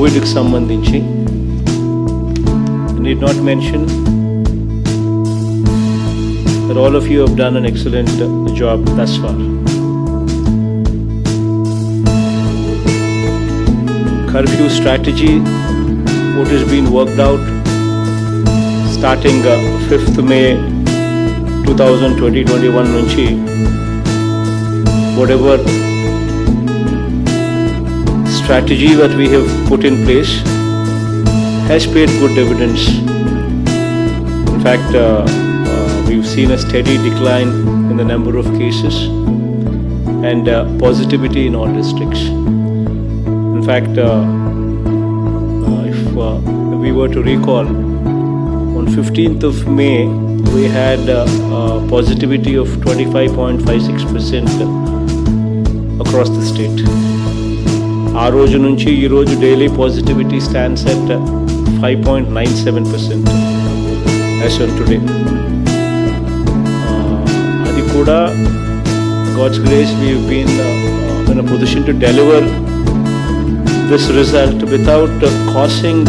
కోవిడ్కి సంబంధించి I need not mention that all of you have done an excellent job thus far. Curfew strategy, what has been worked out starting 5th May 2020-21 nunchi, whatever strategy that we have put in place has paid good dividends. In fact, we've seen a steady decline in the number of cases and positivity in all districts. In fact, if we were to recall, on 15th of May, we had positivity of 25.56% across the state. ఆ రోజు నుంచి ఈ రోజు daily positivity stands at 5.97% as on today. అది కూడా God's grace, we have been in a position to deliver this result without causing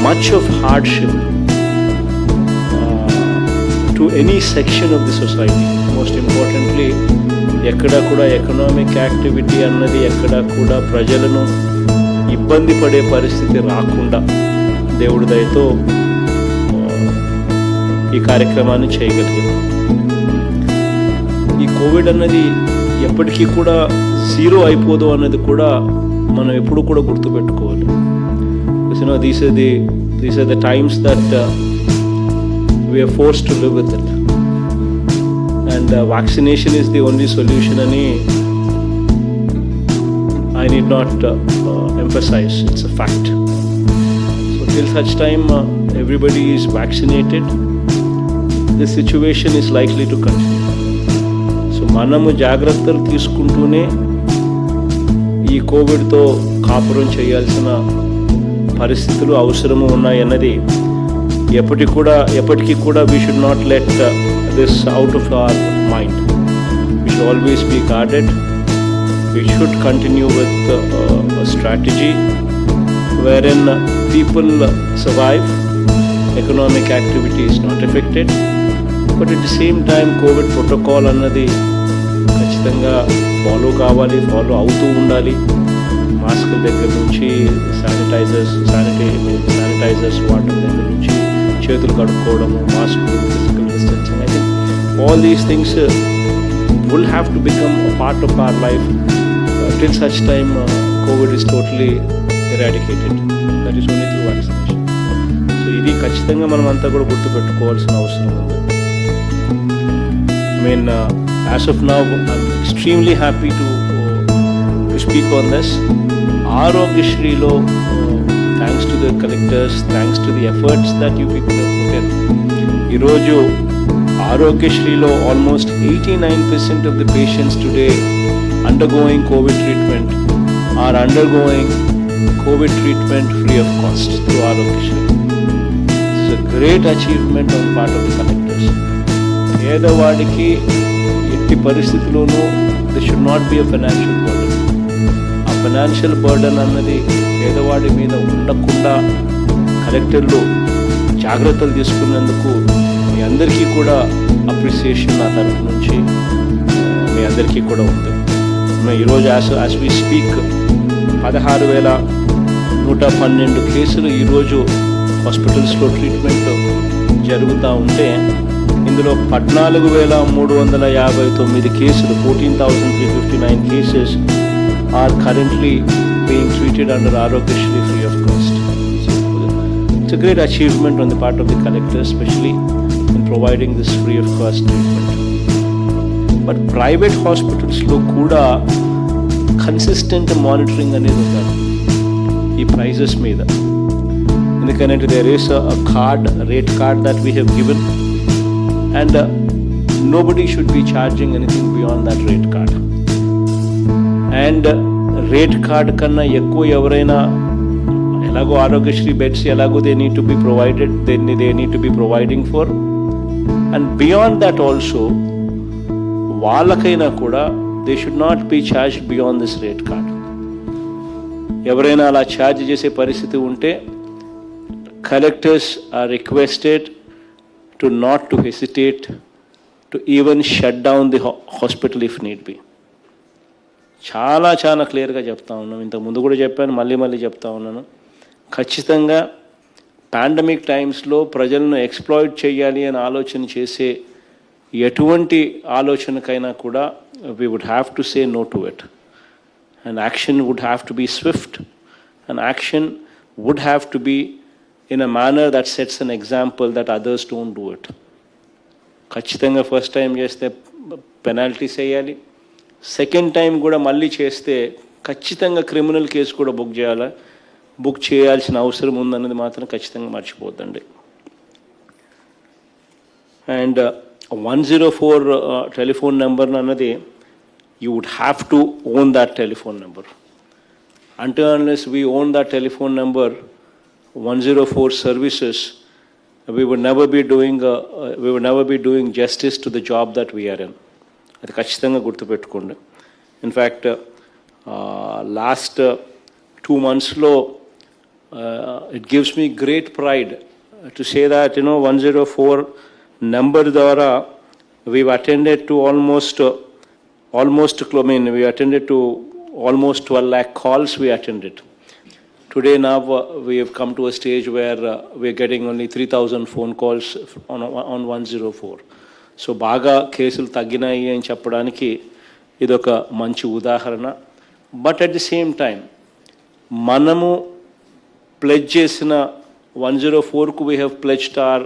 much of hardship to any section of the society. Most importantly, ఎక్కడ కూడా economic activity అన్నది ఎక్కడ కూడా ప్రజలను ఇబ్బంది పడే పరిస్థితి రాకుండా దేవుడి దయతో ఈ కార్యక్రమాన్ని చేయగలిగాం. ఈ కోవిడ్ అన్నది ఎప్పటికీ కూడా జీరో అయిపోదు అన్నది కూడా మనం ఎప్పుడు కూడా గుర్తుపెట్టుకోవాలి. These are the times that we are forced to live with it. And vaccination is the only solution ani I need not emphasize. It's a fact. So till such time everybody is vaccinated, this situation is likely to continue. So manamu జాగ్రత్తలు తీసుకుంటూనే ఈ కోవిడ్తో కాపురం చేయాల్సిన పరిస్థితులు అవసరము ఉన్నాయన్నది ఎప్పటికీ కూడా we should not let this out of our mind. We should always be guarded. We should continue with a strategy wherein people survive, economic activity is not affected, but at the same time COVID protocol annadi ఖచ్చితంగా follow అవుతూ ఉండాలి. Mask దగ్గర నుంచి sanitizers వాడటం దగ్గర నుంచి చేతులు కడుక్కోవడము, mask, physical distancing, I think all these things will have to become a part of our life till such time COVID is totally eradicated. That is only through vaccination. So ఇది ఖచ్చితంగా మనం అంతా కూడా గుర్తుపెట్టుకోవాల్సిన అవసరం ఉంది. I mean, as of now, I'm extremely happy to speak on this. Aarogyashreelo, thanks to the collectors, thanks to the efforts that you people have put in. ఈరోజు ఆరోగ్యశ్రీలో almost 89% of the patients today undergoing COVID treatment are undergoing COVID treatment free of cost through Aarogyashri. This is a great achievement on part of the collectors. పేదవాడికి ఎట్టి పరిస్థితుల్లోనూ this should not be a financial burden. ఆ financial burden అన్నది పేదవాడి మీద ఉండకుండా కలెక్టర్లు జాగ్రత్తలు తీసుకున్నందుకు మీ అందరికీ కూడా అప్రిసియేషన్ నా తరఫు నుంచి మీ అందరికీ కూడా ఉంది. ఈరోజు యాజ్ వి స్పీక్ 16,112 కేసులు ఈరోజు హాస్పిటల్స్లో ట్రీట్మెంట్ జరుగుతూ ఉంటే ఇందులో 14,359 కేసులు 14,359 cases are currently being treated under Aarogyashri free of cost. So it's a great achievement on the part of the collector, especially in providing this free of cost treatment. But private hospitals lo kuda consistent monitoring anedi undali ee prices meeda. Endukante there is a rate card that we have given, and nobody should be charging anything beyond that rate card. And rate card kanna ekku evaraina elago Aarogyashri beds elago they need to be provided, they need to be providing for, and beyond that also వాళ్ళకైనా కూడా they should not be charged beyond this rate card. ఎవరైనా అలా charge చేసే పరిస్థితి ఉంటే collectors are requested to not to hesitate to even shut down the hospital if need be. చాలా చాలా క్లియర్గా చెప్తా ఉన్నాం. ఇంతకు ముందు కూడా చెప్పాను, మళ్ళీ చెప్తా ఉన్నాను. ఖచ్చితంగా పాండమిక్ టైమ్స్లో ప్రజలను ఎక్స్ప్లాయిట్ చేయాలి అని ఆలోచన చేసే ఎటువంటి ఆలోచనకైనా కూడా we would have to say no to it. And action would have to be swift, and action would have to be in a manner that sets an example that others don't do it. ఖచ్చితంగా first time చేస్తే penalties వేయాలి, second time కూడా మళ్ళీ చేస్తే ఖచ్చితంగా criminal case కూడా book చేయాల్సిన అవసరం ఉందన్నది మాత్రం ఖచ్చితంగా మర్చిపోద్దండి. అండ్ 104 టెలిఫోన్ నెంబర్ అన్నది you would have to own that telephone number. Until unless we own that telephone number, 104 services, we would never be doing justice to the job that we are in. అది ఖచ్చితంగా గుర్తుపెట్టుకోండి. In fact last 2 monthsలో it gives me great pride to say that 104 number ద్వారా we've attended to we attended to almost 12 lakh calls we attended. Today now we have come to a stage where we are getting only 3,000 phone calls on 104. So బాగా కేసులు తగ్గినాయి అని చెప్పడానికి ఇదొక మంచి ఉదాహరణ. But at the same time మనము pledge చేసిన 104కు we have pledged our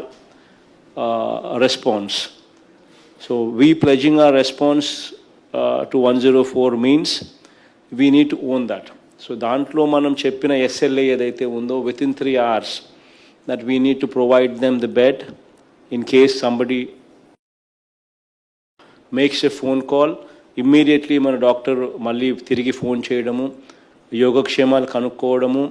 response. So we pledging our response to 104 means we need to own that. So దాంట్లో మనం చెప్పిన SLA ఏదైతే ఉందో within 3 hours that we need to provide them the bed in case somebody makes a phone call, immediately మన doctor మళ్ళీ తిరిగి phone చేయడము, యోగక్షేమాలు కనుక్కోవడము,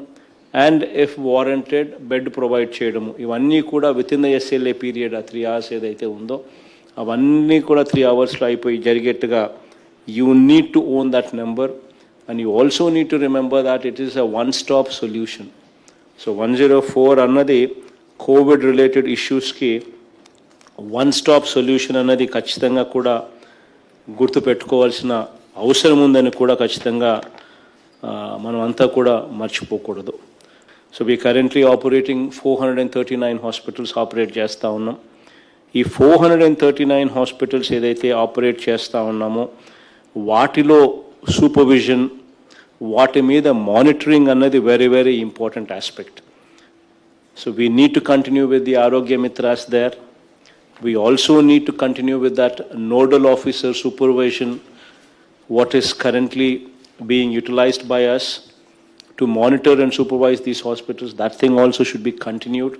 and if warranted bed provide చేయడము, ఇవన్నీ కూడా with in the SLA period ఆ 3 hours ఏదైతే ఉందో అవన్నీ కూడా 3 hours అయిపోయి జరిగేట్టుగా you need to own that number, and you also need to remember that it is a one-stop solution. So 104 అన్నది కోవిడ్ రిలేటెడ్ ఇష్యూస్కి one-stop solution అన్నది ఖచ్చితంగా కూడా గుర్తుపెట్టుకోవాల్సిన అవసరం ఉందని కూడా ఖచ్చితంగా మనం అంతా కూడా మర్చిపోకూడదు. So we currently operating 439 hospitals operate చేస్తూ ఉన్నాం. ఈ 439 హాస్పిటల్స్ ఏదైతే ఆపరేట్ చేస్తూ ఉన్నామో వాటిలో సూపర్విజన్, వాటి మీద మానిటరింగ్ అన్నది very important aspect. So we need to continue with the Arogya Mitras there. We also need to continue with that nodal officer supervision what is currently being utilized by us to monitor and supervise these hospitals. That thing also should be continued,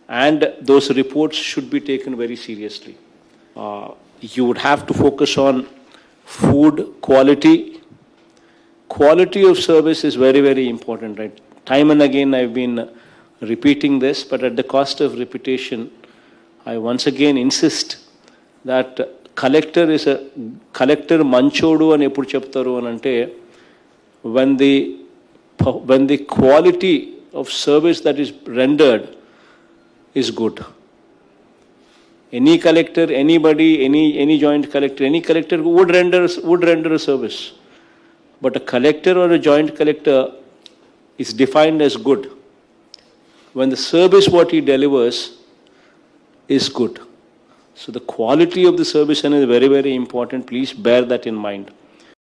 and those reports should be taken very seriously. You would have to focus on food quality. Quality of service is very important, right? Time and again I've been repeating this, but at the cost of repetition, I once again insist that collector మంచోడు అని ఎప్పుడు చెప్తారు అని అంటే when the quality of service that is rendered is good. Any collector, anybody, any joint collector, any collector would render a service, but a collector or a joint collector is defined as good when the service what he delivers is good. So the quality of the service is very important. Please bear that in mind.